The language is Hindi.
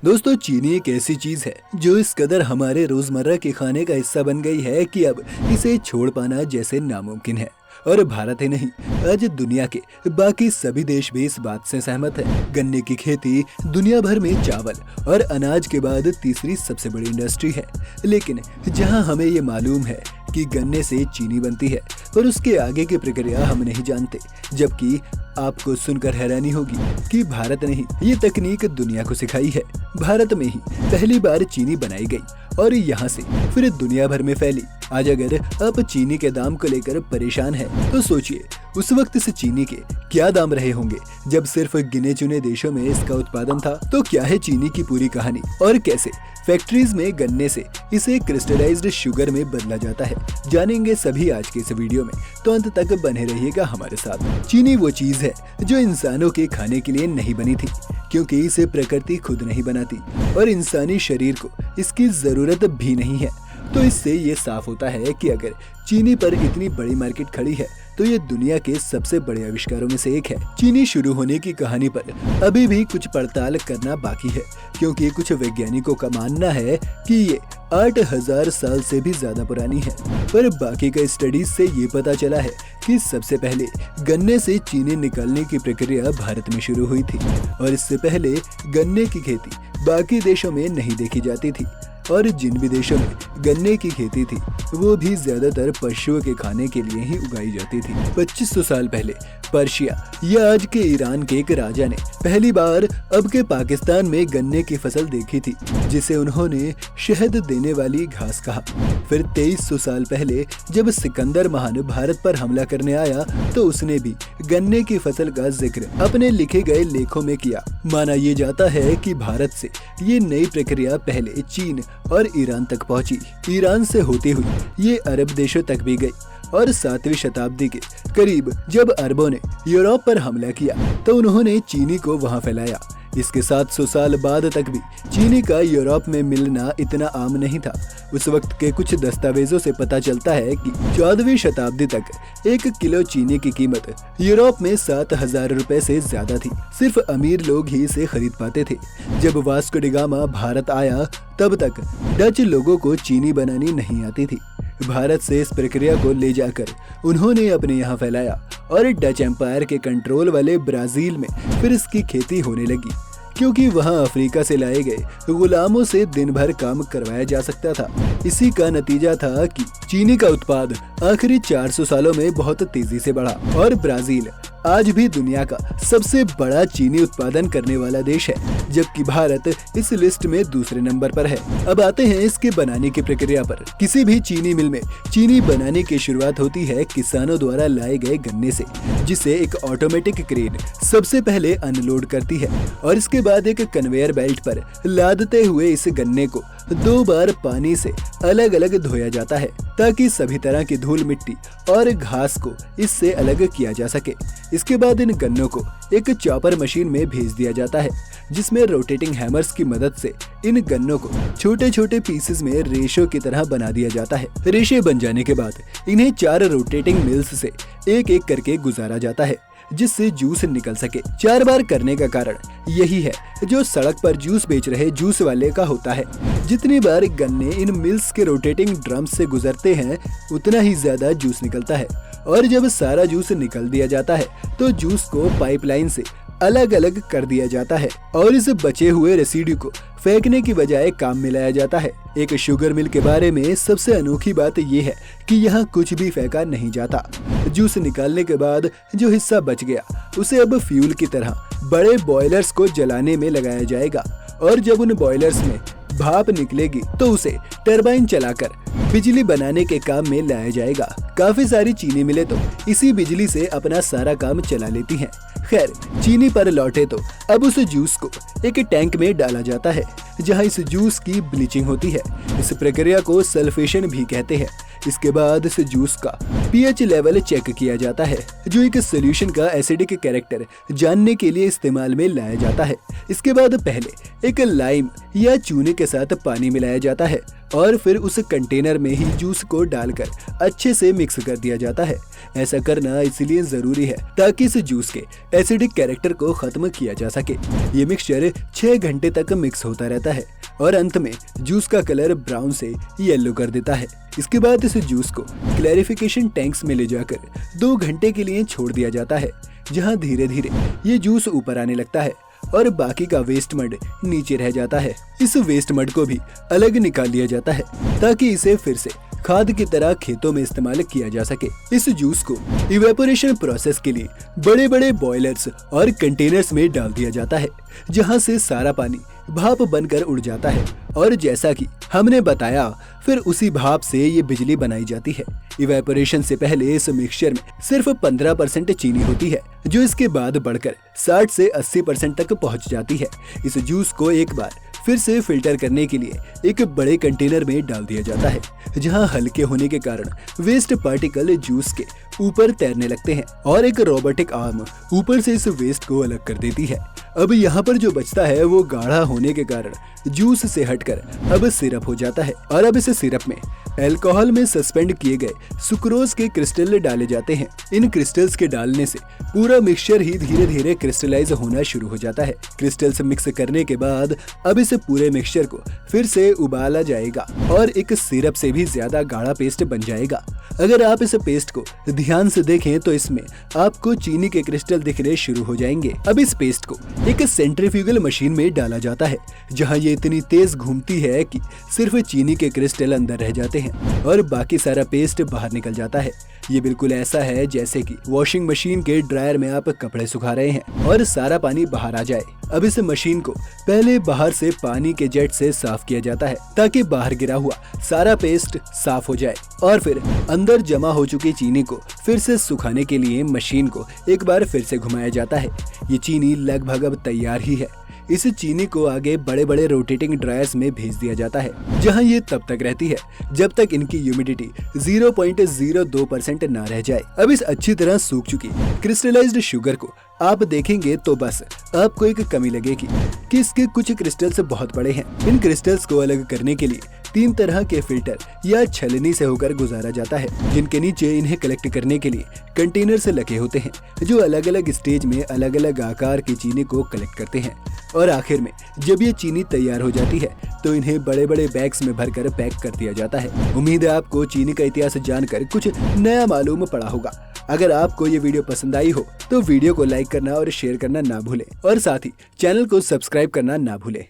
दोस्तों, चीनी एक ऐसी चीज है जो इस कदर हमारे रोजमर्रा के खाने का हिस्सा बन गई है कि अब इसे छोड़ पाना जैसे नामुमकिन है। और भारत ही नहीं, आज दुनिया के बाकी सभी देश भी इस बात से सहमत है। गन्ने की खेती दुनिया भर में चावल और अनाज के बाद तीसरी सबसे बड़ी इंडस्ट्री है। लेकिन जहां हमें ये मालूम है कि गन्ने से चीनी बनती है, पर उसके आगे की प्रक्रिया हम नहीं जानते। जबकि आपको सुनकर हैरानी होगी कि भारत ने ही ये तकनीक दुनिया को सिखाई है। भारत में ही पहली बार चीनी बनाई गई और यहाँ से फिर दुनिया भर में फैली। आज अगर आप चीनी के दाम को लेकर परेशान हैं, तो सोचिए उस वक्त इस चीनी के क्या दाम रहे होंगे जब सिर्फ गिने चुने देशों में इसका उत्पादन था। तो क्या है चीनी की पूरी कहानी और कैसे फैक्ट्रीज में गन्ने से इसे क्रिस्टलाइज्ड शुगर में बदला जाता है, जानेंगे सभी आज के इस वीडियो में। तो अंत तक बने रहिएगा हमारे साथ। चीनी वो चीज है जो इंसानों के खाने के लिए नहीं बनी थी, क्योंकि इसे प्रकृति खुद नहीं बनाती और इंसानी शरीर को इसकी जरूरत भी नहीं है। तो इससे ये साफ होता है कि अगर चीनी पर इतनी बड़ी मार्केट खड़ी है, तो ये दुनिया के सबसे बड़े आविष्कारों में से एक है। चीनी शुरू होने की कहानी पर अभी भी कुछ पड़ताल करना बाकी है, क्योंकि कुछ वैज्ञानिकों का मानना है कि ये 8000 साल से भी ज्यादा पुरानी है। पर बाकी का स्टडीज से ये पता चला है कि सबसे पहले गन्ने से चीनी निकालने की प्रक्रिया भारत में शुरू हुई थी, और इससे पहले गन्ने की खेती बाकी देशों में नहीं देखी जाती थी। और जिन भी देशों में गन्ने की खेती थी, वो भी ज्यादातर पशुओं के खाने के लिए ही उगाई जाती थी। 2500 साल पहले पर्शिया या आज के ईरान के एक राजा ने पहली बार अब के पाकिस्तान में गन्ने की फसल देखी थी, जिसे उन्होंने शहद देने वाली घास कहा। फिर 2300 साल पहले जब सिकंदर महान भारत पर हमला करने आया, तो उसने भी गन्ने की फसल का जिक्र अपने लिखे गए लेखों में किया। माना ये जाता है कि भारत से ये नई प्रक्रिया पहले चीन और ईरान तक पहुंची। ईरान से होती हुई ये अरब देशों तक भी गई, और 7वीं शताब्दी के करीब जब अरबों ने यूरोप पर हमला किया, तो उन्होंने चीनी को वहां फैलाया। इसके 700 साल बाद तक भी चीनी का यूरोप में मिलना इतना आम नहीं था। उस वक्त के कुछ दस्तावेजों से पता चलता है कि 14वीं शताब्दी तक 1 किलो चीनी की कीमत यूरोप में 7000 रुपए से ज्यादा थी। सिर्फ अमीर लोग ही इसे खरीद पाते थे। जब वास्को डी गामा भारत आया, तब तक डच लोगों को चीनी बनानी नहीं आती थी। भारत से इस प्रक्रिया को ले जाकर उन्होंने अपने यहाँ फैलाया, और डच एम्पायर के कंट्रोल वाले ब्राजील में फिर इसकी खेती होने लगी, क्योंकि वहाँ अफ्रीका से लाए गए गुलामों से दिन भर काम करवाया जा सकता था। इसी का नतीजा था कि चीनी का उत्पाद आखिरी 400 सालों में बहुत तेजी से बढ़ा, और ब्राजील आज भी दुनिया का सबसे बड़ा चीनी उत्पादन करने वाला देश है, जबकि भारत इस लिस्ट में दूसरे नंबर पर है। अब आते हैं इसके बनाने की प्रक्रिया पर। किसी भी चीनी मिल में चीनी बनाने की शुरुआत होती है किसानों द्वारा लाए गए गन्ने से, जिसे एक ऑटोमेटिक क्रेन सबसे पहले अनलोड करती है, और इसके बाद एक कन्वेयर बेल्ट पर लादते हुए इस गन्ने को 2 बार पानी से अलग अलग धोया जाता है, ताकि सभी तरह की धूल मिट्टी और घास को इससे अलग किया जा सके। इसके बाद इन गन्नों को एक चॉपर मशीन में भेज दिया जाता है, जिसमें रोटेटिंग हैमर्स की मदद से इन गन्नों को छोटे छोटे पीसेस में रेशों की तरह बना दिया जाता है। रेशे बन जाने के बाद इन्हें 4 रोटेटिंग मिल्स से एक एक करके गुजारा जाता है, जिससे जूस निकल सके। 4 बार करने का कारण यही है जो सड़क पर जूस बेच रहे जूस वाले का होता है। जितनी बार गन्ने इन मिल्स के रोटेटिंग ड्रम्स से गुजरते हैं, उतना ही ज्यादा जूस निकलता है, और जब सारा जूस निकल दिया जाता है, तो जूस को पाइपलाइन से अलग अलग कर दिया जाता है, और इस बचे हुए रेसिड्यू को फेंकने की बजाय काम में लाया जाता है। एक शुगर मिल के बारे में सबसे अनोखी बात यह है कि यहाँ कुछ भी फेंका नहीं जाता। जूस निकालने के बाद जो हिस्सा बच गया, उसे अब फ्यूल की तरह बड़े बॉयलर्स को जलाने में लगाया जाएगा, और जब उन बॉयलर्स में भाप निकलेगी, तो उसे टरबाइन चलाकर बिजली बनाने के काम में लाया जाएगा। काफी सारी चीनी मिलें तो इसी बिजली से अपना सारा काम चला लेती हैं। खैर, चीनी पर लौटे तो अब उस जूस को एक टैंक में डाला जाता है, जहां इस जूस की ब्लीचिंग होती है। इस प्रक्रिया को सल्फेशन भी कहते हैं। इसके बाद इस जूस का पीएच लेवल चेक किया जाता है, जो एक सॉल्यूशन का एसिडिक कैरेक्टर जानने के लिए इस्तेमाल में लाया जाता है। इसके बाद पहले एक लाइम या चूने के साथ पानी मिलाया जाता है, और फिर उस कंटेनर में ही जूस को डालकर अच्छे से मिक्स कर दिया जाता है। ऐसा करना इसलिए जरूरी है ताकि इस जूस के एसिडिक कैरेक्टर को खत्म किया जा सके। ये मिक्सचर 6 घंटे तक मिक्स होता रहता है और अंत में जूस का कलर ब्राउन से येलो कर देता है। इसके बाद इस जूस को क्लैरिफिकेशन टैंक्स में ले जाकर 2 घंटे के लिए छोड़ दिया जाता है, जहां धीरे धीरे ये जूस ऊपर आने लगता है और बाकी का वेस्ट मड नीचे रह जाता है। इस वेस्ट मड को भी अलग निकाल लिया जाता है ताकि इसे फिर से खाद की तरह खेतों में इस्तेमाल किया जा सके। इस जूस को इवेपोरेशन प्रोसेस के लिए बड़े बड़े बॉयलर्स और कंटेनर्स में डाल दिया जाता है, जहां से सारा पानी भाप बनकर उड़ जाता है और जैसा कि हमने बताया फिर उसी भाप से ये बिजली बनाई जाती है। इवेपोरेशन से पहले इस मिक्सचर में सिर्फ 15% चीनी होती है, जो इसके बाद बढ़कर 60 से 80% तक पहुंच जाती है। इस जूस को एक बार फिर से फिल्टर करने के लिए एक बड़े कंटेनर में डाल दिया जाता है, जहां हल्के होने के कारण वेस्ट पार्टिकल जूस के ऊपर तैरने लगते हैं और एक रोबोटिक आर्म ऊपर से इस वेस्ट को अलग कर देती है। अब यहाँ पर जो बचता है वो गाढ़ा होने के कारण जूस से हटकर अब सिरप हो जाता है और अब इस सिरप में अल्कोहल में सस्पेंड किए गए सुक्रोज के क्रिस्टल डाले जाते हैं। इन क्रिस्टल्स के डालने से पूरा मिक्सचर ही धीरे धीरे क्रिस्टलाइज होना शुरू हो जाता है। क्रिस्टल्स मिक्स करने के बाद अब इस पूरे मिक्सचर को फिर से उबाला जाएगा और एक सिरप से भी ज्यादा गाढ़ा पेस्ट बन जाएगा। अगर आप इस पेस्ट को ध्यान से देखें तो इसमें आपको चीनी के क्रिस्टल दिखने शुरू हो जाएंगे। अब इस पेस्ट को एक सेंट्रीफ्यूगल मशीन में डाला जाता है, जहां ये इतनी तेज घूमती है कि सिर्फ चीनी के क्रिस्टल अंदर रह जाते हैं और बाकी सारा पेस्ट बाहर निकल जाता है। ये बिल्कुल ऐसा है जैसे कि वॉशिंग मशीन के ड्रायर में आप कपड़े सुखा रहे हैं और सारा पानी बाहर आ जाए। अब इस मशीन को पहले बाहर से पानी के जेट से साफ किया जाता है ताकि बाहर गिरा हुआ सारा पेस्ट साफ हो जाए और फिर अंदर जमा हो चुकी चीनी को फिर से सुखाने के लिए मशीन को एक बार फिर से घुमाया जाता है। ये चीनी लगभग अब तैयार ही है। इस चीनी को आगे बड़े बड़े रोटेटिंग ड्रायर्स में भेज दिया जाता है, जहां ये तब तक रहती है जब तक इनकी ह्यूमिडिटी 0.02% ना रह जाए। अब इस अच्छी तरह सूख चुकी क्रिस्टलाइज्ड शुगर को आप देखेंगे तो बस आपको एक कमी लगेगी कि इसके कुछ क्रिस्टल्स बहुत बड़े हैं। इन क्रिस्टल्स को अलग करने के लिए 3 तरह के फिल्टर या छलनी से होकर गुजारा जाता है, जिनके नीचे इन्हें कलेक्ट करने के लिए कंटेनर से लगे होते हैं, जो अलग अलग स्टेज में अलग अलग आकार की चीनी को कलेक्ट करते हैं। और आखिर में जब ये चीनी तैयार हो जाती है तो इन्हें बड़े बड़े बैग्स में भरकर पैक कर दिया जाता है। उम्मीद है आपको चीनी का इतिहास जानकर कुछ नया मालूम पड़ा होगा। अगर आपको ये वीडियो पसंद आई हो तो वीडियो को लाइक करना और शेयर करना ना भूलें और साथ ही चैनल को सब्सक्राइब करना ना भूलें।